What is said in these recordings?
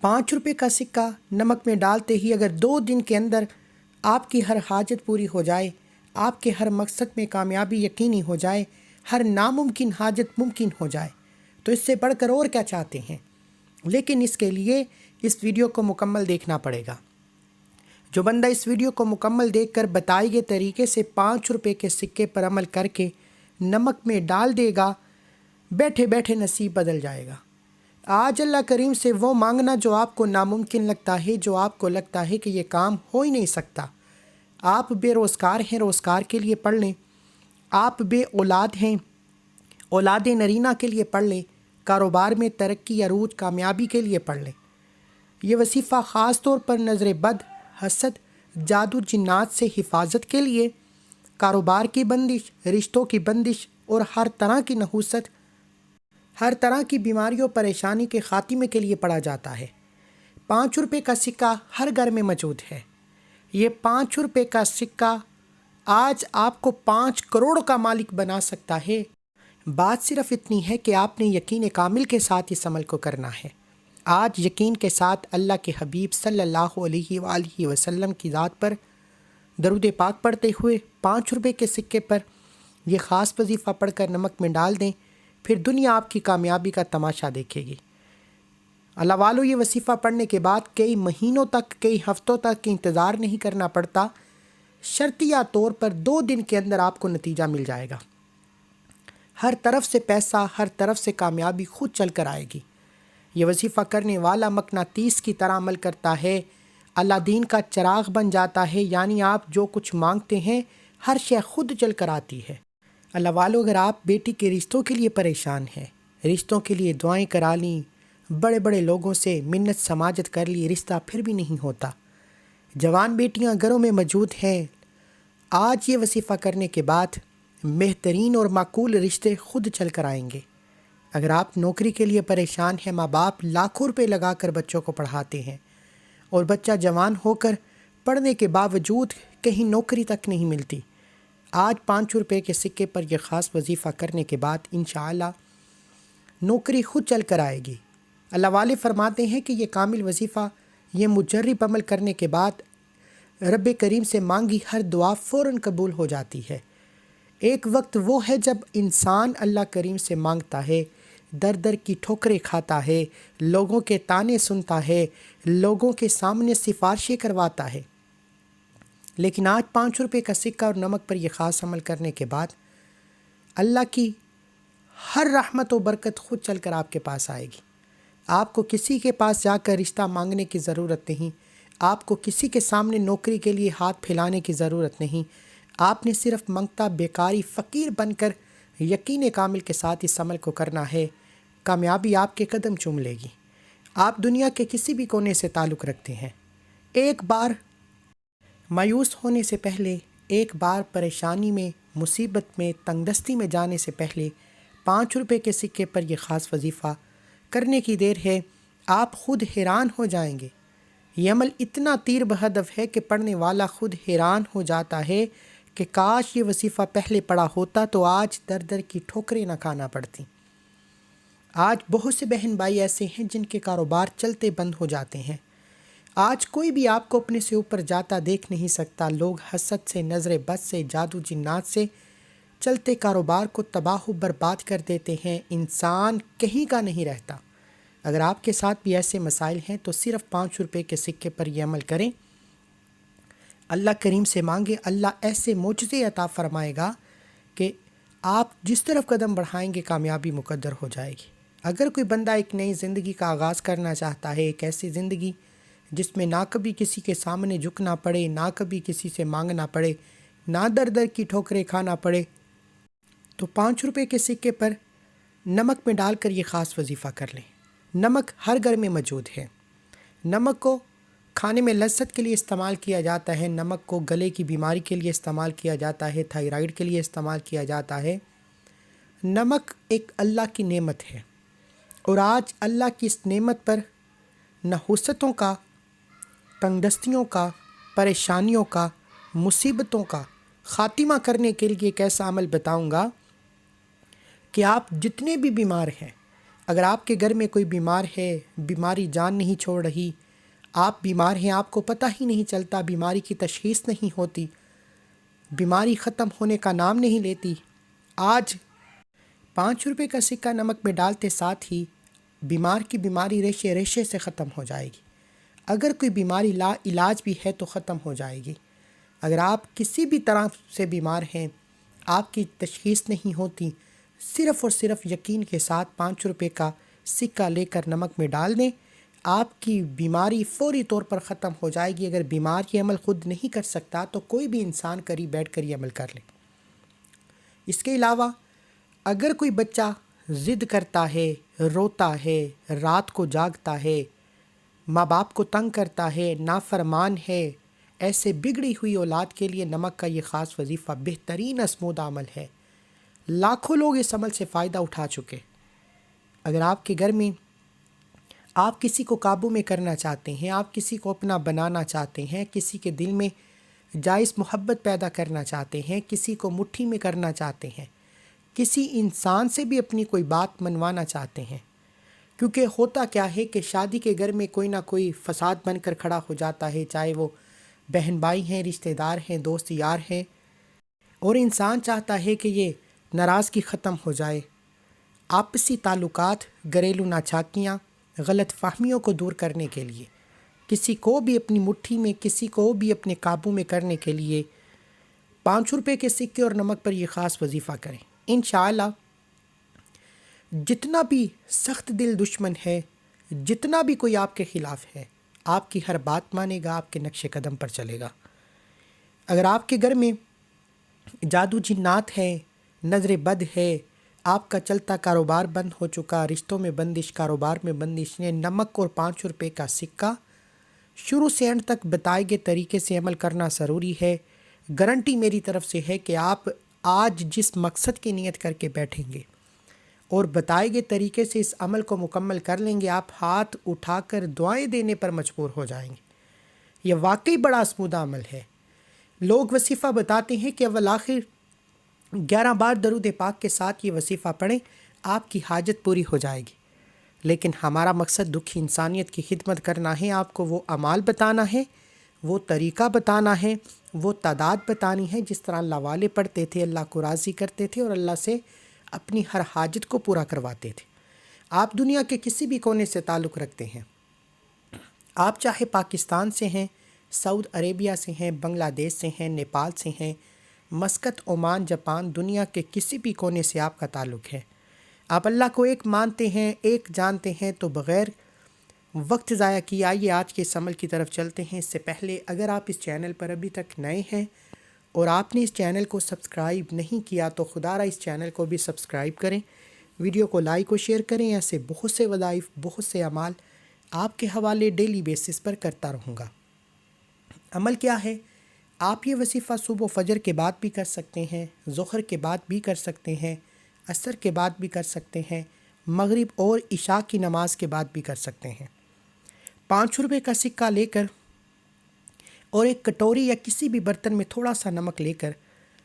5 روپے کا سکہ نمک میں ڈالتے ہی اگر 2 دن کے اندر آپ کی ہر حاجت پوری ہو جائے، آپ کے ہر مقصد میں کامیابی یقینی ہو جائے، ہر ناممکن حاجت ممکن ہو جائے، تو اس سے بڑھ کر اور کیا چاہتے ہیں؟ لیکن اس کے لیے اس ویڈیو کو مکمل دیکھنا پڑے گا۔ جو بندہ اس ویڈیو کو مکمل دیکھ کر بتائے گئے طریقے سے 5 روپے کے سکے پر عمل کر کے نمک میں ڈال دے گا، بیٹھے بیٹھے نصیب بدل جائے گا۔ آج اللہ کریم سے وہ مانگنا جو آپ کو ناممکن لگتا ہے، جو آپ کو لگتا ہے کہ یہ کام ہو ہی نہیں سکتا۔ آپ بے روزگار ہیں، روزگار کے لیے پڑھ لیں۔ آپ بے اولاد ہیں، اولاد نرینہ کے لیے پڑھ لیں۔ کاروبار میں ترقی عروج کامیابی کے لیے پڑھ لیں۔ یہ وظیفہ خاص طور پر نظر بد، حسد، جادو جنات سے حفاظت کے لیے، کاروبار کی بندش، رشتوں کی بندش اور ہر طرح کی نحوست، ہر طرح کی بیماریوں پریشانی کے خاتمے کے لیے پڑھا جاتا ہے۔ 5 روپے کا سکہ ہر گھر میں موجود ہے۔ یہ 5 روپے کا سکہ آج آپ کو 5 کروڑ کا مالک بنا سکتا ہے۔ بات صرف اتنی ہے کہ آپ نے یقین کامل کے ساتھ اس عمل کو کرنا ہے۔ آج یقین کے ساتھ اللہ کے حبیب صلی اللہ علیہ وآلہ وسلم کی ذات پر درود پاک پڑھتے ہوئے 5 روپے کے سکے پر یہ خاص وظیفہ پڑھ کر نمک میں ڈال دیں، پھر دنیا آپ کی کامیابی کا تماشا دیکھے گی۔ اللہ والو، یہ وظیفہ پڑھنے کے بعد کئی مہینوں تک، کئی ہفتوں تک انتظار نہیں کرنا پڑتا، شرطیہ طور پر 2 دن کے اندر آپ کو نتیجہ مل جائے گا۔ ہر طرف سے پیسہ، ہر طرف سے کامیابی خود چل کر آئے گی۔ یہ وظیفہ کرنے والا مقناطیس کی طرح عمل کرتا ہے، اللہ دین کا چراغ بن جاتا ہے، یعنی آپ جو کچھ مانگتے ہیں ہر شے خود چل کر آتی ہے۔ اللہ والو، اگر آپ بیٹی کے رشتوں کے لیے پریشان ہیں، رشتوں کے لیے دعائیں کرا لیں، بڑے بڑے لوگوں سے منت سماجت کر لی، رشتہ پھر بھی نہیں ہوتا، جوان بیٹیاں گھروں میں موجود ہیں، آج یہ وظیفہ کرنے کے بعد بہترین اور معقول رشتے خود چل کر آئیں گے۔ اگر آپ نوکری کے لیے پریشان ہیں، ماں باپ لاکھوں روپے لگا کر بچوں کو پڑھاتے ہیں اور بچہ جوان ہو کر پڑھنے کے باوجود کہیں نوکری تک نہیں ملتی، آج 5 روپے کے سکے پر یہ خاص وظیفہ کرنے کے بعد انشاءاللہ نوکری خود چل کر آئے گی۔ اللہ والے فرماتے ہیں کہ یہ کامل وظیفہ، یہ مجرب عمل کرنے کے بعد رب کریم سے مانگی ہر دعا فوراً قبول ہو جاتی ہے۔ ایک وقت وہ ہے جب انسان اللہ کریم سے مانگتا ہے، در در کی ٹھوکریں کھاتا ہے، لوگوں کے طعنے سنتا ہے، لوگوں کے سامنے سفارشیں کرواتا ہے، لیکن آج 5 روپے کا سکہ اور نمک پر یہ خاص عمل کرنے کے بعد اللہ کی ہر رحمت و برکت خود چل کر آپ کے پاس آئے گی۔ آپ کو کسی کے پاس جا کر رشتہ مانگنے کی ضرورت نہیں، آپ کو کسی کے سامنے نوکری کے لیے ہاتھ پھیلانے کی ضرورت نہیں، آپ نے صرف منگتا بیکاری فقیر بن کر یقین کامل کے ساتھ اس عمل کو کرنا ہے، کامیابی آپ کے قدم چوم لے گی۔ آپ دنیا کے کسی بھی کونے سے تعلق رکھتے ہیں، ایک بار مایوس ہونے سے پہلے، ایک بار پریشانی میں، مصیبت میں، تنگ دستی میں جانے سے پہلے 5 روپے کے سکے پر یہ خاص وظیفہ کرنے کی دیر ہے، آپ خود حیران ہو جائیں گے۔ یہ عمل اتنا تیر بہدف ہے کہ پڑھنے والا خود حیران ہو جاتا ہے کہ کاش یہ وظیفہ پہلے پڑھا ہوتا تو آج در در کی ٹھوکریں نہ کھانا پڑتی۔ آج بہت سے بہن بھائی ایسے ہیں جن کے کاروبار چلتے بند ہو جاتے ہیں، آج کوئی بھی آپ کو اپنے سے اوپر جاتا دیکھ نہیں سکتا، لوگ حسد سے، نظر بد سے، جادو جنات سے چلتے کاروبار کو تباہ و برباد کر دیتے ہیں، انسان کہیں کا نہیں رہتا۔ اگر آپ کے ساتھ بھی ایسے مسائل ہیں تو صرف 5 روپے کے سکے پر یہ عمل کریں، اللہ کریم سے مانگے، اللہ ایسے معجزے عطا فرمائے گا کہ آپ جس طرف قدم بڑھائیں گے کامیابی مقدر ہو جائے گی۔ اگر کوئی بندہ ایک نئی زندگی کا آغاز کرنا چاہتا ہے، ایک ایسی زندگی جس میں نہ کبھی کسی کے سامنے جھکنا پڑے، نہ کبھی کسی سے مانگنا پڑے، نہ در در کی ٹھوکریں کھانا پڑے، تو 5 روپے کے سکے پر نمک میں ڈال کر یہ خاص وظیفہ کر لیں۔ نمک ہر گھر میں موجود ہے، نمک کو کھانے میں لذت کے لیے استعمال کیا جاتا ہے، نمک کو گلے کی بیماری کے لیے استعمال کیا جاتا ہے، تھائرائیڈ کے لیے استعمال کیا جاتا ہے۔ نمک ایک اللہ کی نعمت ہے، اور آج اللہ کی اس نعمت پر نحوستوں کا، تنگ دستیوں کا، پریشانیوں کا، مصیبتوں کا خاتمہ کرنے کے لیے ایک ایسا عمل بتاؤں گا کہ آپ جتنے بھی بیمار ہیں، اگر آپ کے گھر میں کوئی بیمار ہے، بیماری جان نہیں چھوڑ رہی، آپ بیمار ہیں، آپ کو پتہ ہی نہیں چلتا، بیماری کی تشخیص نہیں ہوتی، بیماری ختم ہونے کا نام نہیں لیتی، آج 5 روپے کا سکہ نمک میں ڈالتے ساتھ ہی بیمار کی بیماری ریشے ریشے سے ختم ہو جائے گی۔ اگر کوئی بیماری لا علاج بھی ہے تو ختم ہو جائے گی۔ اگر آپ کسی بھی طرح سے بیمار ہیں، آپ کی تشخیص نہیں ہوتی، صرف اور صرف یقین کے ساتھ 5 روپے کا سکہ لے کر نمک میں ڈال دیں، آپ کی بیماری فوری طور پر ختم ہو جائے گی۔ اگر بیمار یہ عمل خود نہیں کر سکتا تو کوئی بھی انسان قریب بیٹھ کر یہ عمل کر لے۔ اس کے علاوہ اگر کوئی بچہ ضد کرتا ہے، روتا ہے، رات کو جاگتا ہے، ماں باپ کو تنگ کرتا ہے، نافرمان ہے، ایسے بگڑی ہوئی اولاد کے لیے نمک کا یہ خاص وظیفہ بہترین اسمود عمل ہے۔ لاکھوں لوگ اس عمل سے فائدہ اٹھا چکے۔ اگر آپ کے گھر میں آپ کسی کو قابو میں کرنا چاہتے ہیں، آپ کسی کو اپنا بنانا چاہتے ہیں، کسی کے دل میں جائز محبت پیدا کرنا چاہتے ہیں، کسی کو مٹھی میں کرنا چاہتے ہیں، کسی انسان سے بھی اپنی کوئی بات منوانا چاہتے ہیں، کیونکہ ہوتا کیا ہے کہ شادی کے گھر میں کوئی نہ کوئی فساد بن کر کھڑا ہو جاتا ہے، چاہے وہ بہن بھائی ہیں، رشتہ دار ہیں، دوست یار ہیں، اور انسان چاہتا ہے کہ یہ ناراضگی ختم ہو جائے، آپسی تعلقات، گھریلو ناچاکیاں، غلط فہمیوں کو دور کرنے کے لیے، کسی کو بھی اپنی مٹھی میں، کسی کو بھی اپنے قابو میں کرنے کے لیے 5 روپے کے سکے اور نمک پر یہ خاص وظیفہ کریں۔ انشاءاللہ جتنا بھی سخت دل دشمن ہے، جتنا بھی کوئی آپ کے خلاف ہے، آپ کی ہر بات مانے گا، آپ کے نقش قدم پر چلے گا۔ اگر آپ کے گھر میں جادو جنات ہے، نظر بد ہے، آپ کا چلتا کاروبار بند ہو چکا، رشتوں میں بندش، کاروبار میں بندش، نے نمک اور 5 روپے کا سکہ شروع سے اینڈ تک بتائے گئے طریقے سے عمل کرنا ضروری ہے۔ گارنٹی میری طرف سے ہے کہ آپ آج جس مقصد کی نیت کر کے بیٹھیں گے اور بتائے گئے طریقے سے اس عمل کو مکمل کر لیں گے، آپ ہاتھ اٹھا کر دعائیں دینے پر مجبور ہو جائیں گے۔ یہ واقعی بڑا اسمودہ عمل ہے۔ لوگ وظیفہ بتاتے ہیں کہ اول آخر 11 بار درود پاک کے ساتھ یہ وظیفہ پڑھیں، آپ کی حاجت پوری ہو جائے گی۔ لیکن ہمارا مقصد دکھی انسانیت کی خدمت کرنا ہے، آپ کو وہ اعمال بتانا ہے، وہ طریقہ بتانا ہے، وہ تعداد بتانی ہے جس طرح اللہ والے پڑھتے تھے، اللہ کو راضی کرتے تھے اور اللہ سے اپنی ہر حاجت کو پورا کرواتے تھے۔ آپ دنیا کے کسی بھی کونے سے تعلق رکھتے ہیں، آپ چاہے پاکستان سے ہیں، سعود عربیہ سے ہیں، بنگلہ دیش سے ہیں، نیپال سے ہیں، مسقط، عمان، جاپان، دنیا کے کسی بھی کونے سے آپ کا تعلق ہے، آپ اللہ کو ایک مانتے ہیں، ایک جانتے ہیں، تو بغیر وقت ضائع کیے آئیے آج کے اس عمل کی طرف چلتے ہیں۔ اس سے پہلے اگر آپ اس چینل پر ابھی تک نئے ہیں اور آپ نے اس چینل کو سبسکرائب نہیں کیا تو خدا را اس چینل کو بھی سبسکرائب کریں، ویڈیو کو لائک و شیئر کریں۔ ایسے بہت سے وظائف، بہت سے اعمال آپ کے حوالے ڈیلی بیسس پر کرتا رہوں گا۔ عمل کیا ہے؟ آپ یہ وظیفہ صبح و فجر کے بعد بھی کر سکتے ہیں، ظہر کے بعد بھی کر سکتے ہیں، عصر کے بعد بھی کر سکتے ہیں، مغرب اور عشاء کی نماز کے بعد بھی کر سکتے ہیں۔ 5 روپے کا سکہ لے کر اور ایک کٹوری یا کسی بھی برتن میں تھوڑا سا نمک لے کر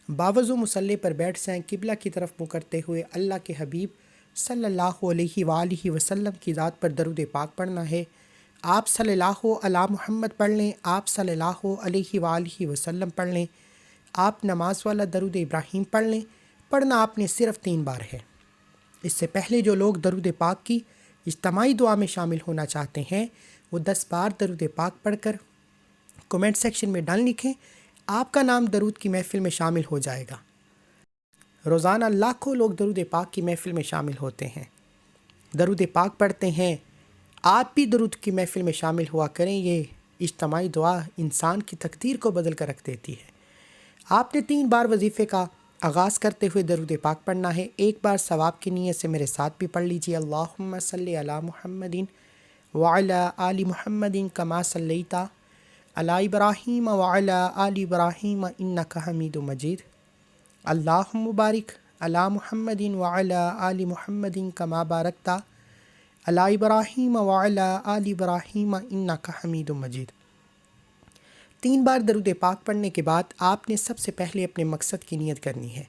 باوضو مصلی پر بیٹھ جائیں، قبلہ کی طرف منہ کرتے ہوئے اللہ کے حبیب صلی اللہ علیہ وآلہ وسلم کی ذات پر درود پاک پڑھنا ہے۔ آپ صلی اللہ علی محمد پڑھ لیں، آپ صلی اللہ علیہ وآلہ وسلم پڑھ لیں، آپ نماز والا درود ابراہیم پڑھ لیں۔ پڑھنا آپ نے صرف 3 بار ہے۔ اس سے پہلے جو لوگ درود پاک کی اجتماعی دعا میں شامل ہونا چاہتے ہیں وہ 10 بار درود پاک پڑھ کر کومنٹ سیکشن میں ڈال لکھیں، آپ کا نام درود کی محفل میں شامل ہو جائے گا۔ روزانہ لاکھوں لوگ درود پاک کی محفل میں شامل ہوتے ہیں، درود پاک پڑھتے ہیں، آپ بھی درود کی محفل میں شامل ہوا کریں۔ یہ اجتماعی دعا انسان کی تقدیر کو بدل کر رکھ دیتی ہے۔ آپ نے 3 بار وظیفے کا آغاز کرتے ہوئے درود پاک پڑھنا ہے۔ ایک بار ثواب کی نیت سے میرے ساتھ بھی پڑھ لیجیے، اللہم صلی علی محمد وعلی آل محمد کما صلیت علی ابراہیم وعلی آل ابراہیم انک حمید مجید، اللہم بارک علی محمد وعلی آل محمد کما بارکت علی ابراہیم وعلی آل ابراہیم انک حمید مجید۔ 3 بار درود پاک پڑھنے کے بعد آپ نے سب سے پہلے اپنے مقصد کی نیت کرنی ہے۔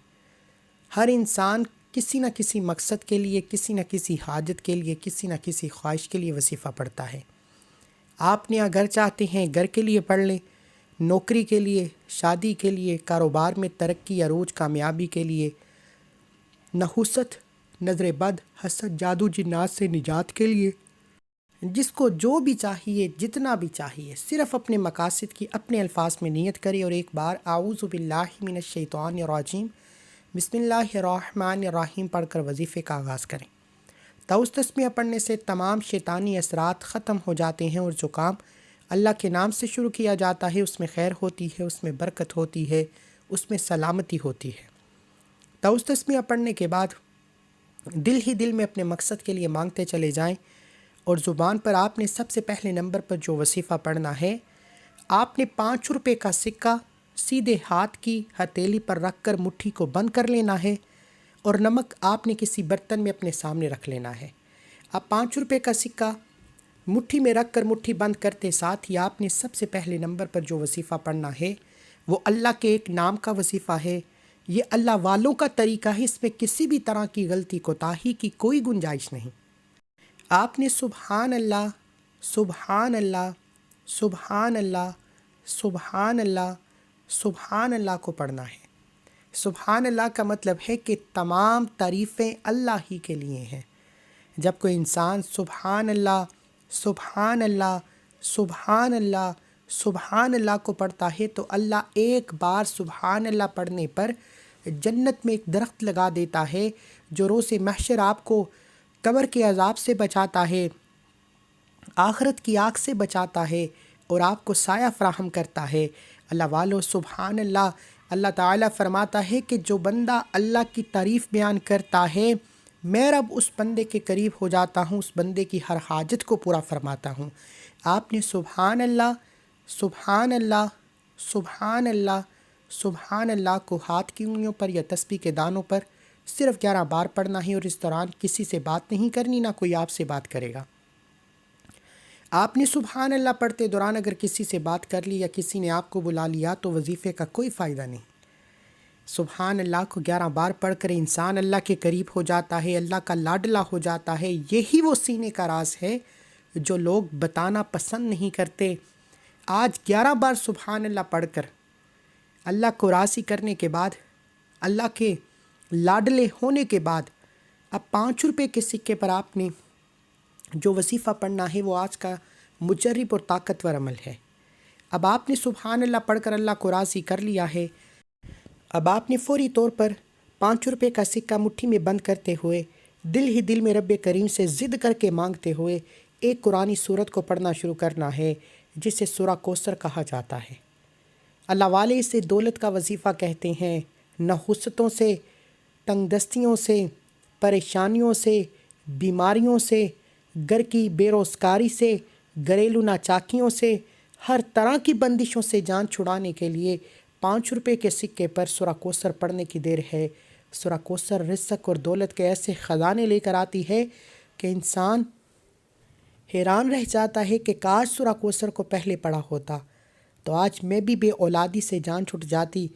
ہر انسان کسی نہ کسی مقصد کے لیے، کسی نہ کسی حاجت کے لیے، کسی نہ کسی خواہش کے لیے وظیفہ پڑھتا ہے۔ آپ نے گھر چاہتے ہیں، گھر کے لیے پڑھ لیں، نوکری کے لیے، شادی کے لیے، کاروبار میں ترقی، عروج، کامیابی کے لیے، نحوست، نظر بد، حسد، جادو جنات سے نجات کے لیے، جس کو جو بھی چاہیے، جتنا بھی چاہیے، صرف اپنے مقاصد کی اپنے الفاظ میں نیت کرے اور ایک بار اعوذ باللہ من الشیطان الرجیم بسم اللہ الرحمن الرحیم پڑھ کر وظیفے کا آغاز کریں۔ طاؤس تسمیہ پڑھنے سے تمام شیطانی اثرات ختم ہو جاتے ہیں، اور جو کام اللہ کے نام سے شروع کیا جاتا ہے اس میں خیر ہوتی ہے، اس میں برکت ہوتی ہے، اس میں سلامتی ہوتی ہے۔ طاؤس تسمیہ پڑھنے کے بعد دل ہی دل میں اپنے مقصد کے لیے مانگتے چلے جائیں، اور زبان پر آپ نے سب سے پہلے نمبر پر جو وظیفہ پڑھنا ہے، آپ نے 5 روپے کا سکہ سیدھے ہاتھ کی ہتھیلی پر رکھ کر مٹھی کو بند کر لینا ہے، اور نمک آپ نے کسی برتن میں اپنے سامنے رکھ لینا ہے۔ اب 5 روپے کا سکہ مٹھی میں رکھ کر مٹھی بند کرتے ساتھ ہی آپ نے سب سے پہلے نمبر پر جو وظیفہ پڑھنا ہے وہ اللہ کے ایک نام کا وظیفہ ہے۔ یہ اللہ والوں کا طریقہ ہے، اس میں کسی بھی طرح کی غلطی کوتاہی کی کوئی گنجائش نہیں۔ آپ نے سبحان اللہ، سبحان اللہ، سبحان اللہ، سبحان اللہ، سبحان اللہ کو پڑھنا ہے۔ سبحان اللہ کا مطلب ہے کہ تمام تعریفیں اللہ ہی کے لیے ہیں۔ جب کوئی انسان سبحان اللہ، سبحان اللہ، سبحان اللہ، سبحان اللہ کو پڑھتا ہے تو اللہ ایک بار سبحان اللہ پڑھنے پر جنت میں ایک درخت لگا دیتا ہے جو روز محشر آپ کو قبر کے عذاب سے بچاتا ہے، آخرت کی آگ سے بچاتا ہے، اور آپ کو سایہ فراہم کرتا ہے۔ اللہ والو سبحان اللہ۔ اللہ تعالیٰ فرماتا ہے کہ جو بندہ اللہ کی تعریف بیان کرتا ہے، میں رب اس بندے کے قریب ہو جاتا ہوں، اس بندے کی ہر حاجت کو پورا فرماتا ہوں۔ آپ نے سبحان اللہ، سبحان اللہ، سبحان اللہ، سبحان اللہ کو ہاتھ کی انگلیوں پر یا تسبیح کے دانوں پر صرف 11 بار پڑھنا ہے، اور اس دوران کسی سے بات نہیں کرنی، نہ کوئی آپ سے بات کرے گا۔ آپ نے سبحان اللہ پڑھتے دوران اگر کسی سے بات کر لی یا کسی نے آپ کو بلا لیا تو وظیفے کا کوئی فائدہ نہیں۔ سبحان اللہ کو 11 بار پڑھ کر انسان اللہ کے قریب ہو جاتا ہے، اللہ کا لاڈلا ہو جاتا ہے۔ یہی وہ سینے کا راز ہے جو لوگ بتانا پسند نہیں کرتے۔ آج 11 بار سبحان اللہ پڑھ کر اللہ کو راضی کرنے کے بعد، اللہ کے لاڈلے ہونے کے بعد، اب 5 روپے کے سکے پر آپ نے جو وظیفہ پڑھنا ہے وہ آج کا مجرب اور طاقتور عمل ہے۔ اب آپ نے سبحان اللہ پڑھ کر اللہ کو راضی کر لیا ہے۔ اب آپ نے فوری طور پر 5 روپے کا سکہ مٹھی میں بند کرتے ہوئے دل ہی دل میں رب کریم سے ضد کر کے مانگتے ہوئے ایک قرآنی صورت کو پڑھنا شروع کرنا ہے جسے سورہ کوثر کہا جاتا ہے۔ اللہ والے اسے دولت کا وظیفہ کہتے ہیں۔ نحوستوں سے، تنگ دستیوں سے، پریشانیوں سے، بیماریوں سے، گھر کی بے روزگاری سے، گھریلو ناچاکیوں سے، ہر طرح کی بندشوں سے جان چھڑانے کے لیے 5 روپے کے سکے پر سورہ کوثر پڑھنے کی دیر ہے۔ سورہ کوثر رزق اور دولت کے ایسے خزانے لے کر آتی ہے کہ انسان حیران رہ جاتا ہے کہ کاش سورہ کوثر کو پہلے پڑھا ہوتا تو آج میں بھی بے اولادی سے جان چھٹ جاتی،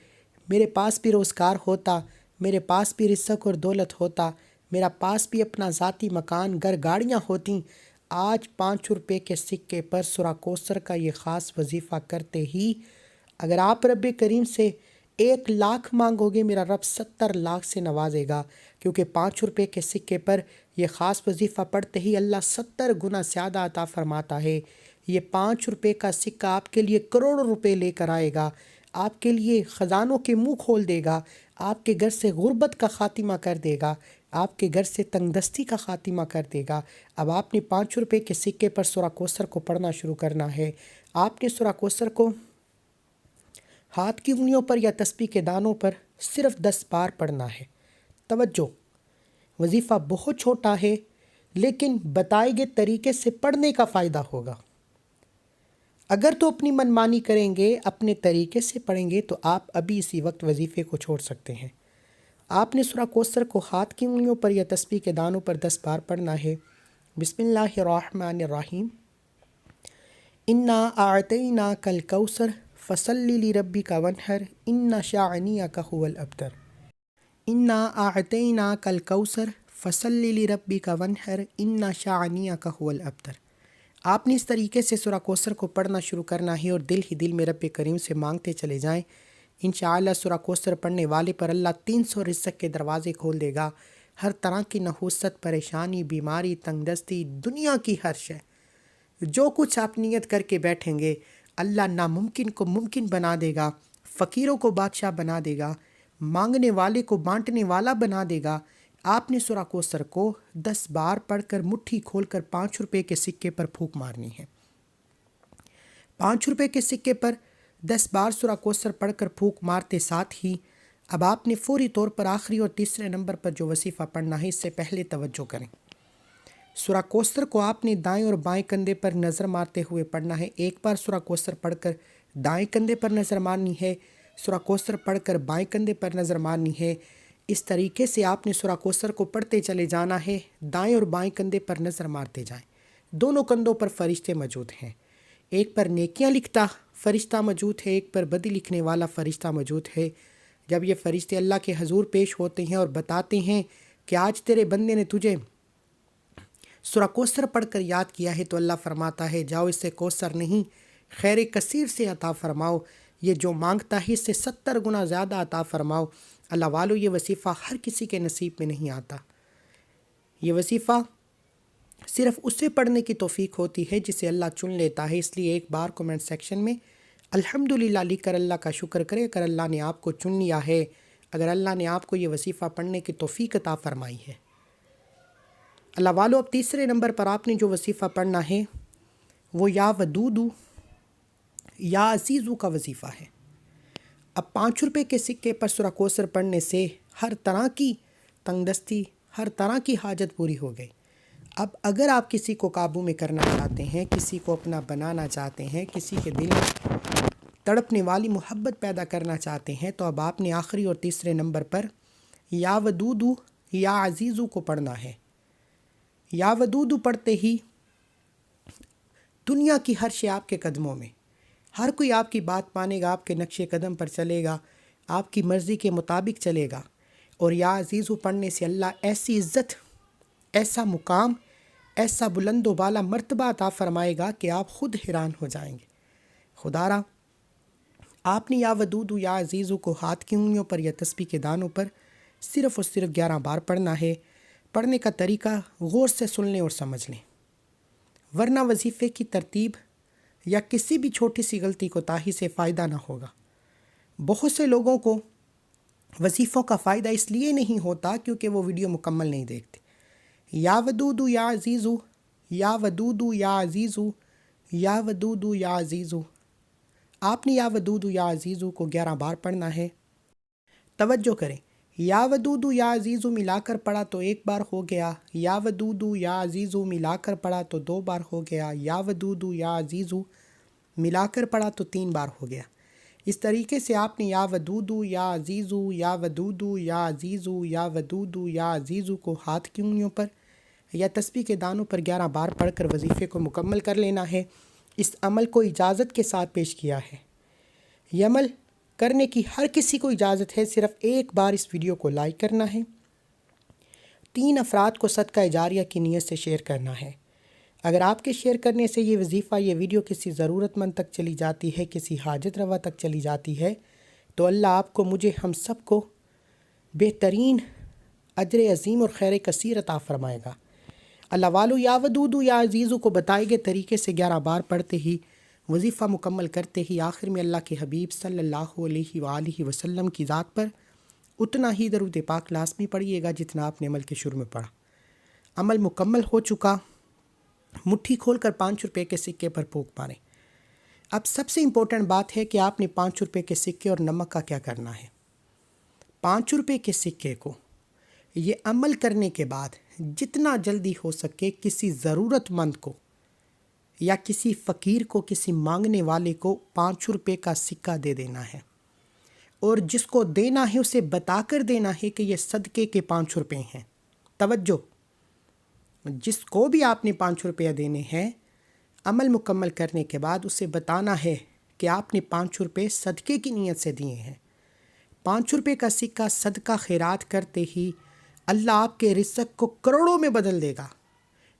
میرے پاس بھی روزگار ہوتا، میرے پاس بھی رزق اور دولت ہوتا، میرا پاس بھی اپنا ذاتی مکان، گھر، گاڑیاں ہوتیں۔ آج 5 روپے کے سکے پر سورہ کوثر کا یہ خاص وظیفہ کرتے ہی اگر آپ رب کریم سے 1 لاکھ مانگو گے، میرا رب 70 لاکھ سے نوازے گا، کیونکہ 5 روپے کے سکے پر یہ خاص وظیفہ پڑھتے ہی اللہ 70 گنا زیادہ عطا فرماتا ہے۔ یہ 5 روپے کا سکہ آپ کے لیے کروڑوں روپے لے کر آئے گا، آپ کے لیے خزانوں کے منہ کھول دے گا، آپ کے گھر سے غربت کا خاتمہ کر دے گا، آپ کے گھر سے تنگ دستی کا خاتمہ کر دے گا۔ اب آپ نے 5 روپے کے سکے پر سورہ کوثر کو پڑھنا شروع کرنا ہے۔ آپ نے سورہ کوثر کو ہاتھ کی انگلیوں پر یا تسبیح کے دانوں پر صرف 10 بار پڑھنا ہے۔ توجہ، وظیفہ بہت چھوٹا ہے لیکن بتائے گئے طریقے سے پڑھنے کا فائدہ ہوگا۔ اگر تو اپنی منمانی کریں گے، اپنے طریقے سے پڑھیں گے تو آپ ابھی اسی وقت وظیفے کو چھوڑ سکتے ہیں۔ آپ نے سورہ کوثر کو ہاتھ کی انگلیوں پر یا تسبیح کے دانوں پر 10 بار پڑھنا ہے۔ بسم اللہ الرحمن الرحیم انا اعطیناک الکوثر فصلی لربک وانحر ان شانئک هو الابتر۔ انا اعطیناک کل کوثر فصلی لربک ونحر ان شانئک هو الابتر۔ آپ نے اس طریقے سے سورہ کوثر کو پڑھنا شروع کرنا ہے اور دل ہی دل میں رب کریم سے مانگتے چلے جائیں۔ انشاءاللہ سورہ کوثر پڑھنے والے پر اللہ 300 رزق کے دروازے کھول دے گا۔ ہر طرح کی نحوست، پریشانی، بیماری، تنگ دستی، دنیا کی ہر شے، جو کچھ آپ نیت کر کے بیٹھیں گے، اللہ ناممکن کو ممکن بنا دے گا، فقیروں کو بادشاہ بنا دے گا، مانگنے والے کو بانٹنے والا بنا دے گا۔ آپ نے سورہ کوثر کو 10 بار پڑھ کر مٹھی کھول کر 5 روپے کے سکے پر پھونک مارنی ہے۔ 5 روپے کے سکے پر 10 بار سورہ کوثر پڑھ کر پھونک مارتے ساتھ ہی اب آپ نے فوری طور پر آخری اور تیسرے نمبر پر جو وظیفہ پڑھنا ہے، اس سے پہلے توجہ کریں۔ سورہ کوثر کو آپ نے دائیں اور بائیں کندھے پر نظر مارتے ہوئے پڑھنا ہے۔ ایک بار سورہ کوثر پڑھ کر دائیں کندھے پر نظر مارنی ہے، سورہ کوثر پڑھ کر بائیں کندھے پر نظر مارنی ہے۔ اس طریقے سے آپ نے سورہ کوثر کو پڑھتے چلے جانا ہے، دائیں اور بائیں کندھے پر نظر مارتے جائیں۔ دونوں کندھوں پر فرشتے موجود ہیں، ایک پر نیکیاں لکھتا فرشتہ موجود ہے، ایک پر بدی لکھنے والا فرشتہ موجود ہے۔ جب یہ فرشتے اللہ کے حضور پیش ہوتے ہیں اور بتاتے ہیں کہ آج تیرے بندے نے تجھے سورہ کوثر پڑھ کر یاد کیا ہے، تو اللہ فرماتا ہے جاؤ، اس سے کوثر نہیں خیر کثیر سے عطا فرماؤ، یہ جو مانگتا ہے اس سے 70 گنا زیادہ عطا فرماؤ۔ اللہ والو، یہ وظیفہ ہر کسی کے نصیب میں نہیں آتا۔ یہ وظیفہ صرف اسے پڑھنے کی توفیق ہوتی ہے جسے اللہ چن لیتا ہے۔ اس لیے ایک بار کمنٹ سیکشن میں الحمدللہ لکھ کر اللہ کا شکر کرے اگر اللہ نے آپ کو چن لیا ہے، اگر اللہ نے آپ کو یہ وظیفہ پڑھنے کی توفیق عطا فرمائی ہے۔ اللہ والو، اب تیسرے نمبر پر آپ نے جو وظیفہ پڑھنا ہے وہ یا ودودو یا عزیزو کا وظیفہ ہے۔ اب 5 روپے کے سکے پر سورہ کوثر پڑھنے سے ہر طرح کی تنگ دستی، ہر طرح کی حاجت پوری ہو گئی۔ اب اگر آپ کسی کو قابو میں کرنا چاہتے ہیں، کسی کو اپنا بنانا چاہتے ہیں، کسی کے دل میں تڑپنے والی محبت پیدا کرنا چاہتے ہیں، تو اب آپ نے آخری اور تیسرے نمبر پر یا ودودو یا عزیزو کو پڑھنا ہے۔ یا ودودو پڑھتے ہی دنیا کی ہر شے آپ کے قدموں میں، ہر کوئی آپ کی بات مانے گا، آپ کے نقش قدم پر چلے گا، آپ کی مرضی کے مطابق چلے گا۔ اور یا عزیزو پڑھنے سے اللہ ایسی عزت، ایسا مقام، ایسا بلند و بالا مرتبہ عطا فرمائے گا کہ آپ خود حیران ہو جائیں گے۔ خدا را، آپ نے یا ودودو یا عزیزو کو ہاتھ کی انگلیوں پر یا تسبیح کے دانوں پر صرف اور صرف 11 بار پڑھنا ہے۔ پڑھنے کا طریقہ غور سے سن لیں اور سمجھ لیں، ورنہ وظیفے کی ترتیب یا کسی بھی چھوٹی سی غلطی کوتاہی سے فائدہ نہ ہوگا۔ بہت سے لوگوں کو وظیفوں کا فائدہ اس لیے نہیں ہوتا کیونکہ وہ ویڈیو مکمل نہیں دیکھتے۔ یا ودودو یا عزیزو، یا ودودو یا عزیزو، یا ودودو یا عزیزو۔ آپ نے یا ودودو یا عزیزو کو 11 بار پڑھنا ہے۔ توجہ کریں، یا ودودو یا عزیزو ملا کر پڑھا تو 1 بار ہو گیا، یا ودودو یا عزیزو ملا کر پڑھا تو 2 بار ہو گیا، یا ودودو یا عزیزو ملا کر پڑھا تو 3 بار ہو گیا۔ اس طریقے سے آپ نے یا ودودو یا عزیزو، یا ودودو یا عزیزو، یا ودودو یا عزیزو کو ہاتھ کی انگلیوں پر یا تسبیح کے دانوں پر 11 بار پڑھ کر وظیفے کو مکمل کر لینا ہے۔ اس عمل کو اجازت کے ساتھ پیش کیا ہے۔ یہ عمل کرنے کی ہر کسی کو اجازت ہے، صرف 1 بار اس ویڈیو کو لائک کرنا ہے، 3 افراد کو صدقہ جاریہ کی نیت سے شیئر کرنا ہے۔ اگر آپ کے شیئر کرنے سے یہ وظیفہ، یہ ویڈیو کسی ضرورت مند تک چلی جاتی ہے، کسی حاجت روا تک چلی جاتی ہے، تو اللہ آپ کو، مجھے، ہم سب کو بہترین اجر عظیم اور خیر کثیر عطا فرمائے گا۔ اللہ والو، یا ودودو یا عزیزو کو بتائے گئے طریقے سے 11 بار پڑھتے ہی، وظیفہ مکمل کرتے ہی آخر میں اللہ کے حبیب صلی اللہ علیہ وآلہ وسلم کی ذات پر اتنا ہی درود پاک لازمی پڑھیے گا جتنا آپ نے عمل کے شروع میں پڑھا۔ عمل مکمل ہو چکا، مٹھی کھول کر 5 روپے کے سکے پر پھونک ماریں۔ اب سب سے امپورٹنٹ بات ہے کہ آپ نے 5 روپے کے سکے اور نمک کا کیا کرنا ہے۔ 5 روپے کے سکے کو یہ عمل کرنے کے بعد جتنا جلدی ہو سکے کسی ضرورت مند کو یا کسی فقیر کو، کسی مانگنے والے کو 5 روپے کا سکہ دے دینا ہے، اور جس کو دینا ہے اسے بتا کر دینا ہے کہ یہ صدقے کے 5 روپے ہیں۔ توجہ، جس کو بھی آپ نے 5 روپیہ دینے ہیں، عمل مکمل کرنے کے بعد اسے بتانا ہے کہ آپ نے 5 روپے صدقے کی نیت سے دیے ہیں۔ 5 روپے کا سکہ صدقہ خیرات کرتے ہی اللہ آپ کے رزق کو کروڑوں میں بدل دے گا.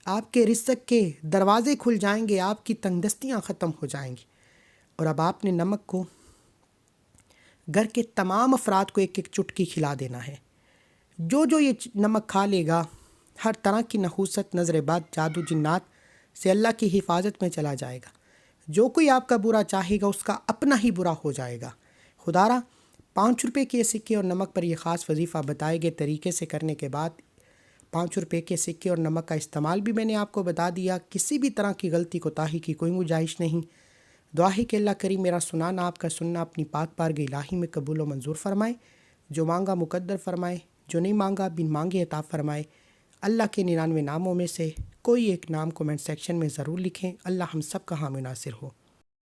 آپ کے رزق کے دروازے کھل جائیں گے، آپ کی تنگ دستیاں ختم ہو جائیں گی. اور اب آپ نے نمک کو گھر کے تمام افراد کو ایک ایک چٹکی کھلا دینا ہے. جو یہ نمک کھا لے گا ہر طرح کی نحوست، نظر بد، جادو، جنات سے اللہ کی حفاظت میں چلا جائے گا. جو کوئی آپ کا برا چاہے گا اس کا اپنا ہی برا ہو جائے گا. خدارا 5 روپے کے سکے اور نمک پر یہ خاص وظیفہ بتائے گئے طریقے سے کرنے کے بعد 5 روپے کے سکے اور نمک کا استعمال بھی میں نے آپ کو بتا دیا. کسی بھی طرح کی غلطی کوتاہی کی کوئی گنجائش نہیں. دعا ہے کہ اللہ کریم میرا سنانا، آپ کا سننا اپنی پاک بارگاہ الہی میں قبول و منظور فرمائے. جو مانگا مقدر فرمائے، جو نہیں مانگا بن مانگے عطا فرمائے. اللہ کے 99 ناموں میں سے کوئی ایک نام کومنٹ سیکشن میں ضرور لکھیں. اللہ ہم سب کا حامی ناصر ہو.